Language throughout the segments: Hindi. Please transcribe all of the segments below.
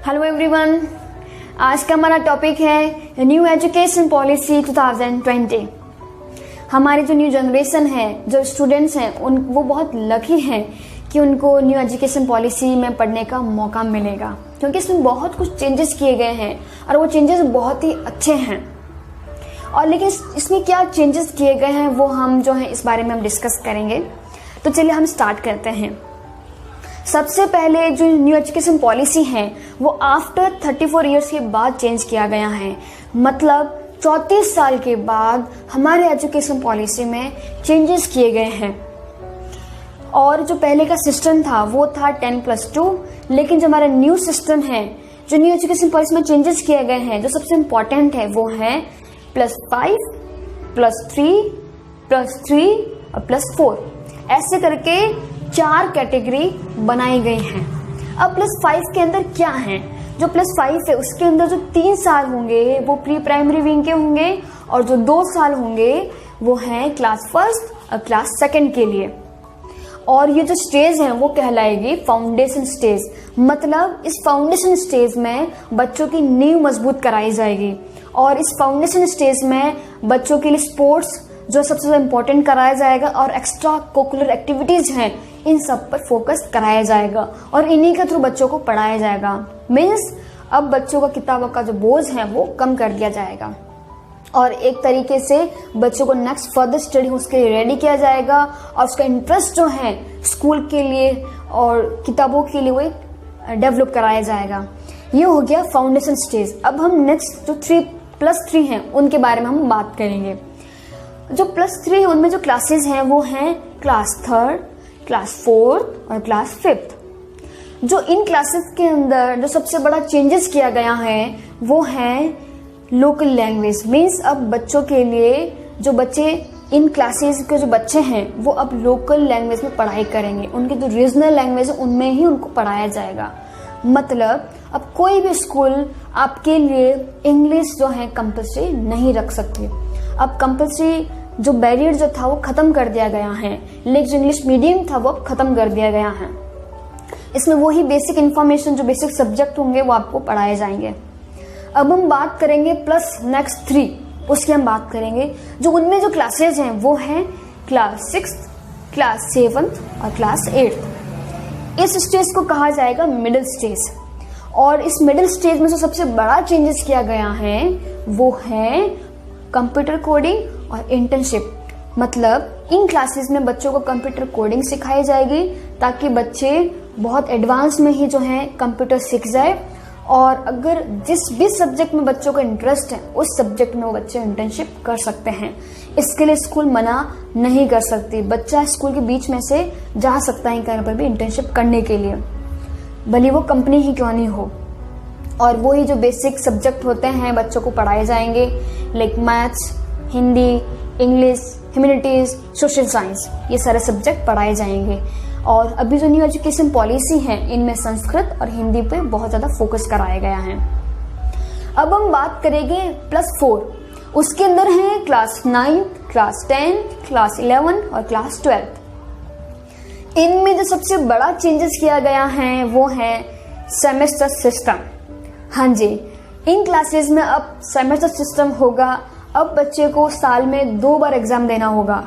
हेलो एवरीवन, आज का हमारा टॉपिक है न्यू एजुकेशन पॉलिसी 2020। हमारी जो न्यू जनरेशन है, जो स्टूडेंट्स हैं, वो बहुत लकी हैं कि उनको न्यू एजुकेशन पॉलिसी में पढ़ने का मौका मिलेगा, क्योंकि इसमें बहुत कुछ चेंजेस किए गए हैं और वो चेंजेस बहुत ही अच्छे हैं। और लेकिन इसमें क्या चेंजेस किए गए हैं वो हम जो है इस बारे में हम डिस्कस करेंगे। तो चलिए हम स्टार्ट करते हैं। सबसे पहले जो न्यू एजुकेशन पॉलिसी है वो आफ्टर 34 इयर्स के बाद चेंज किया गया है। मतलब 34 साल के बाद हमारे एजुकेशन पॉलिसी में चेंजेस किए गए हैं। और जो पहले का सिस्टम था वो था 10+2, लेकिन जो हमारा न्यू सिस्टम है, जो न्यू एजुकेशन पॉलिसी में चेंजेस किए गए हैं, जो सबसे इम्पोर्टेंट है वो है +5, +3, +3 और +4। ऐसे करके 4 कैटेगरी बनाई गई हैं। अब +5 के अंदर क्या है? जो +5 है उसके अंदर जो 3 साल होंगे वो प्री प्राइमरी विंग के होंगे और जो 2 साल होंगे वो हैं क्लास 1 और क्लास 2 के लिए। और ये जो स्टेज है वो कहलाएगी फाउंडेशन स्टेज। मतलब इस फाउंडेशन स्टेज में बच्चों की नींव मजबूत कराई जाएगी और इस फाउंडेशन स्टेज में बच्चों के लिए स्पोर्ट्स जो सबसे ज्यादा इम्पोर्टेंट कराया जाएगा और एक्स्ट्रा कोकुलर एक्टिविटीज हैं इन सब पर फोकस कराया जाएगा और इन्हीं के थ्रू बच्चों को पढ़ाया जाएगा। मीन्स अब बच्चों का किताबों का जो बोझ है वो कम कर दिया जाएगा और एक तरीके से बच्चों को नेक्स्ट फर्दर स्टडी उसके लिए रेडी किया जाएगा और उसका इंटरेस्ट जो है स्कूल के लिए और किताबों के लिए वो डेवलप कराया जाएगा। ये हो गया फाउंडेशन स्टेज। अब हम नेक्स्ट जो 3+3 हैं उनके बारे में हम बात करेंगे। जो +3 है उनमें जो क्लासेस हैं वो हैं क्लास 3, क्लास 4 और क्लास 5। जो इन क्लासेस के अंदर जो सबसे बड़ा चेंजेस किया गया है वो है लोकल लैंग्वेज। मीन्स अब बच्चों के लिए जो बच्चे इन क्लासेस के जो बच्चे हैं वो अब लोकल लैंग्वेज में पढ़ाई करेंगे। उनके जो रीजनल लैंग्वेज है उनमें ही उनको पढ़ाया जाएगा। मतलब अब कोई भी स्कूल आपके लिए इंग्लिश जो है कंपल्सरी नहीं रख सकती। अब कंपल्सरी जो बैरियर जो था वो खत्म कर दिया गया है, लेकिन जो इंग्लिश मीडियम था वो अब खत्म कर दिया गया है। इसमें वही बेसिक इन्फॉर्मेशन, जो बेसिक सब्जेक्ट होंगे वो आपको पढ़ाए जाएंगे। अब हम बात करेंगे +3, उसकी हम बात करेंगे। जो उनमें जो क्लासेज हैं वो हैं क्लास 6, क्लास 7 और क्लास 8। इस स्टेज को कहा जाएगा मिडिल स्टेज। और इस मिडिल स्टेज में जो सबसे बड़ा चेंजेस किया गया है वो है कंप्यूटर कोडिंग और इंटर्नशिप। मतलब इन क्लासेस में बच्चों को कंप्यूटर कोडिंग सिखाई जाएगी ताकि बच्चे बहुत एडवांस में ही जो है कंप्यूटर सीख जाए और अगर जिस भी सब्जेक्ट में बच्चों का इंटरेस्ट है उस सब्जेक्ट में वो बच्चे इंटर्नशिप कर सकते हैं। इसके लिए स्कूल मना नहीं कर सकती। बच्चा स्कूल के बीच में से जा सकता है कहीं पर भी इंटर्नशिप करने के लिए, भले वो कंपनी ही क्यों नहीं हो। और वही जो बेसिक सब्जेक्ट होते हैं बच्चों को पढ़ाए जाएंगे, like maths, Hindi, English, humanities, social science, ये सारे सब्जेक्ट पढ़ाए जाएंगे। और अभी जो न्यू एजुकेशन पॉलिसी है इनमें संस्कृत और हिंदी पे बहुत ज़्यादा फोकस कराया गया है। अब हम बात करेंगे +4। उसके अंदर है क्लास 9, क्लास 10, क्लास 11 और क्लास 12। इनमें जो सबसे बड़ा चेंजेस किया गया है वो है सेमेस्टर सिस्टम। हाँ जी, इन क्लासेस में अब सेमेस्टर सिस्टम होगा। अब बच्चे को साल में 2 बार एग्जाम देना होगा,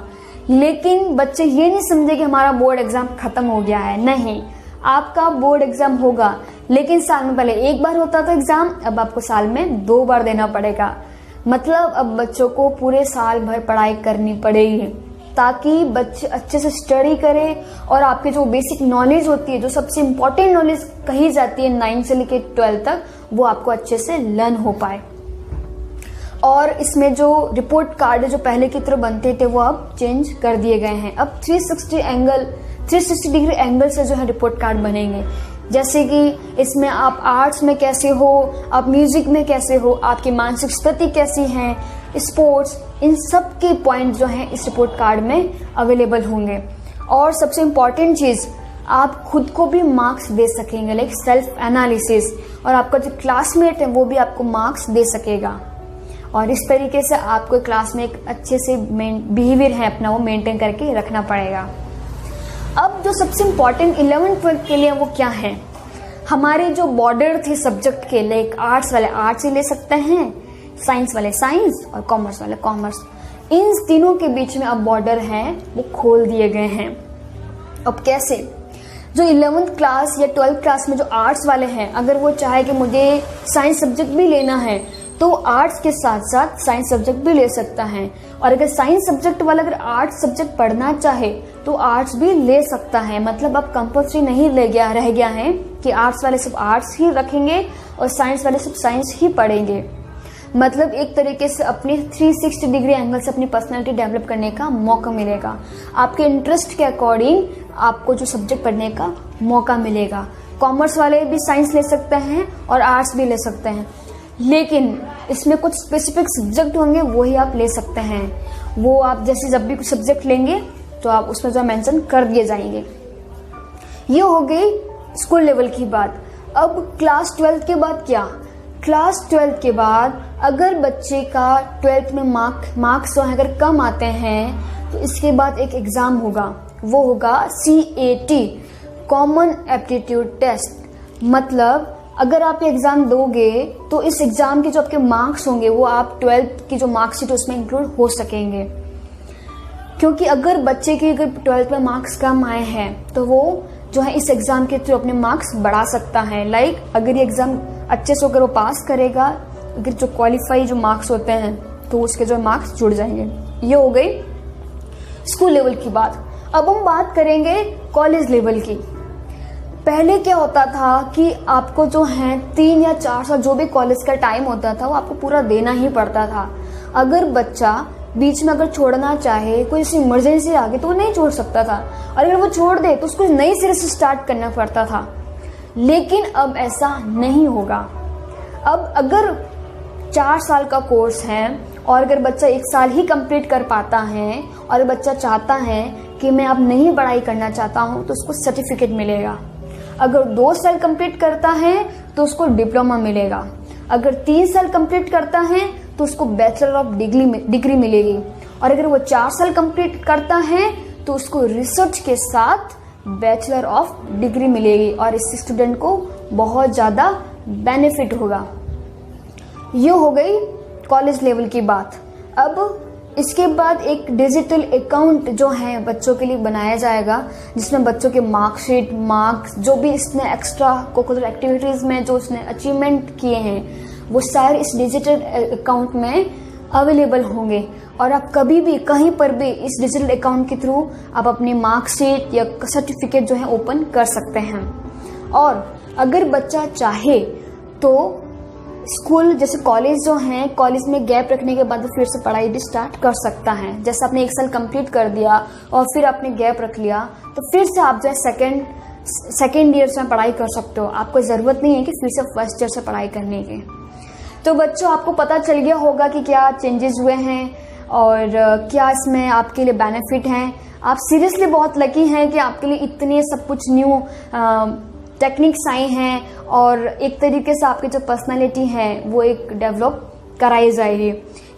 लेकिन बच्चे ये नहीं समझे कि हमारा बोर्ड एग्जाम खत्म हो गया है। नहीं, आपका बोर्ड एग्जाम होगा, लेकिन साल में पहले 1 बार होता था एग्जाम, अब आपको साल में 2 बार देना पड़ेगा। मतलब अब बच्चों को पूरे साल भर पढ़ाई करनी पड़ेगी ताकि बच्चे अच्छे से स्टडी करें और आपकी जो बेसिक नॉलेज होती है, जो सबसे इम्पोर्टेंट नॉलेज कही जाती है 9 से लेकर 12 तक, वो आपको अच्छे से लर्न हो पाए। और इसमें जो रिपोर्ट कार्ड जो पहले की तरह बनते थे वो अब चेंज कर दिए गए हैं। अब 360 डिग्री एंगल से जो है रिपोर्ट कार्ड बनेंगे। जैसे कि इसमें आप आर्ट्स में कैसे हो, आप म्यूजिक में कैसे हो, आपकी मानसिक स्थिति कैसी है, स्पोर्ट्स, इन सब के पॉइंट जो हैं इस रिपोर्ट कार्ड में अवेलेबल होंगे। और सबसे इम्पॉर्टेंट चीज़, आप खुद को भी मार्क्स दे सकेंगे, लाइक सेल्फ एनालिसिस, और आपका जो क्लासमेट है वो भी आपको मार्क्स दे सकेगा। और इस तरीके से आपको क्लास में एक अच्छे से बिहेवियर है अपना वो मेंटेन करके रखना पड़ेगा। अब जो सबसे इम्पोर्टेंट 11th 12th के लिए वो क्या है? हमारे जो बॉर्डर थे सब्जेक्ट के, लाइक आर्ट्स वाले आर्ट्स ही ले सकते हैं, साइंस वाले साइंस और कॉमर्स वाले कॉमर्स, इन तीनों के बीच में अब बॉर्डर है वो खोल दिए गए हैं। अब कैसे? जो 11th क्लास या 12th क्लास में जो आर्ट्स वाले हैं, अगर वो चाहे कि मुझे साइंस सब्जेक्ट भी लेना है तो आर्ट्स के साथ साथ साइंस सब्जेक्ट भी ले सकता है, और अगर साइंस सब्जेक्ट वाला अगर आर्ट्स सब्जेक्ट पढ़ना चाहे तो आर्ट्स भी ले सकता है। मतलब अब कंपल्सरी नहीं रह गया है कि आर्ट्स वाले सब आर्ट्स ही रखेंगे और साइंस वाले सब साइंस ही पढ़ेंगे। मतलब एक तरीके से अपनी 360 डिग्री एंगल से अपनी पर्सनालिटी डेवलप करने का मौका मिलेगा। आपके इंटरेस्ट के अकॉर्डिंग आपको जो सब्जेक्ट पढ़ने का मौका मिलेगा। कॉमर्स वाले भी साइंस ले सकते हैं और आर्ट्स भी ले सकते हैं, लेकिन इसमें कुछ स्पेसिफिक सब्जेक्ट होंगे वही आप ले सकते हैं। वो आप जैसे जब भी कुछ सब्जेक्ट लेंगे तो आप उसमें जो मेंशन कर दिए जाएंगे। ये हो गई स्कूल लेवल की बात। अब क्लास 12 के बाद क्या? क्लास 12 के बाद अगर बच्चे का 12th में मार्क्स अगर कम आते हैं तो इसके बाद एक एग्जाम होगा, वो होगा CAT, कॉमन एप्टीट्यूड टेस्ट। मतलब अगर आप ये एग्जाम दोगे तो इस एग्जाम के जो आपके मार्क्स होंगे वो आप 12th की जो मार्कशीट उसमें इंक्लूड हो सकेंगे। क्योंकि अगर बच्चे के 12th में मार्क्स कम आए हैं तो वो जो है इस एग्जाम के थ्रू अपने मार्क्स बढ़ा सकता है। लाइक अगर ये एग्जाम अच्छे से अगर वो पास करेगा, अगर जो क्वालिफाई जो मार्क्स होते हैं तो उसके जो मार्क्स जुड़ जाएंगे। ये हो गई स्कूल लेवल की बात। अब हम बात करेंगे कॉलेज लेवल की। पहले क्या होता था कि आपको जो है 3 या 4 साल जो भी कॉलेज का टाइम होता था वो आपको पूरा देना ही पड़ता था। अगर बच्चा बीच में अगर छोड़ना चाहे, कोई ऐसी इमरजेंसी आ गई तो वो नहीं छोड़ सकता था, और अगर वो छोड़ दे तो उसको नई सिरे से स्टार्ट करना पड़ता था। लेकिन अब ऐसा नहीं होगा। अब अगर 4 साल का कोर्स है और अगर बच्चा 1 साल ही कंप्लीट कर पाता है और बच्चा चाहता है कि मैं अब नहीं पढ़ाई करना चाहता हूँ तो उसको सर्टिफिकेट मिलेगा। अगर 2 साल कंप्लीट करता है तो उसको डिप्लोमा मिलेगा। अगर 3 साल कंप्लीट करता है तो उसको बैचलर ऑफ डिग्री मिलेगी, और अगर वो 4 साल कंप्लीट करता है तो उसको रिसर्च के साथ बैचलर ऑफ डिग्री मिलेगी, और इससे स्टूडेंट को बहुत ज़्यादा बेनिफिट होगा। ये हो गई कॉलेज लेवल की बात। अब इसके बाद एक डिजिटल अकाउंट जो है बच्चों के लिए बनाया जाएगा, जिसमें बच्चों के मार्कशीट, मार्क्स, जो भी इसने एक्स्ट्रा कोकुलर एक्टिविटीज़ में जो उसने अचीवमेंट किए हैं वो सारे इस डिजिटल अकाउंट में अवेलेबल होंगे, और आप कभी भी कहीं पर भी इस डिजिटल अकाउंट के थ्रू आप अपनी मार्कशीट या सर्टिफिकेट जो है ओपन कर सकते हैं। और अगर बच्चा चाहे तो स्कूल जैसे कॉलेज जो है, कॉलेज में गैप रखने के बाद फिर से पढ़ाई भी स्टार्ट कर सकता है। जैसे आपने 1 साल कंप्लीट कर दिया और फिर आपने गैप रख लिया तो फिर से आप जो है सेकेंड ईयर से पढ़ाई कर सकते हो। आपको ज़रूरत नहीं है कि फिर से फर्स्ट ईयर से पढ़ाई करने की। तो बच्चों, आपको पता चल गया होगा कि क्या चेंजेस हुए हैं और क्या इसमें आपके लिए बेनिफिट हैं। आप सीरियसली बहुत लकी हैं कि आपके लिए इतने सब कुछ न्यू टेक्निक्स आई हैं, और एक तरीके से आपकी जो पर्सनालिटी है वो एक डेवलप कराई जाएगी।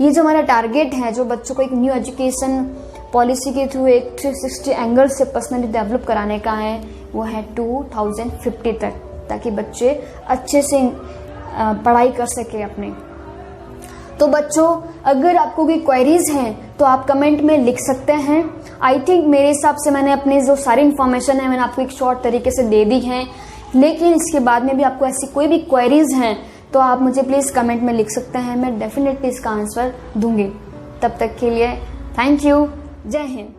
ये जो हमारा टारगेट है, जो बच्चों को एक न्यू एजुकेशन पॉलिसी के थ्रू एक 360 एंगल से पर्सनालिटी डेवलप कराने का है, वो है 2050 तक, ताकि बच्चे अच्छे से पढ़ाई कर सके अपने। तो बच्चों, अगर आपको कोई क्वेरीज हैं तो आप कमेंट में लिख सकते हैं। आई थिंक मेरे हिसाब से मैंने अपनी जो सारी इन्फॉर्मेशन है मैंने आपको एक शॉर्ट तरीके से दे दी है, लेकिन इसके बाद में भी आपको ऐसी कोई भी क्वेरीज हैं तो आप मुझे प्लीज़ कमेंट में लिख सकते हैं। मैं डेफिनेटली इसका आंसर दूंगी। तब तक के लिए थैंक यू। जय हिंद।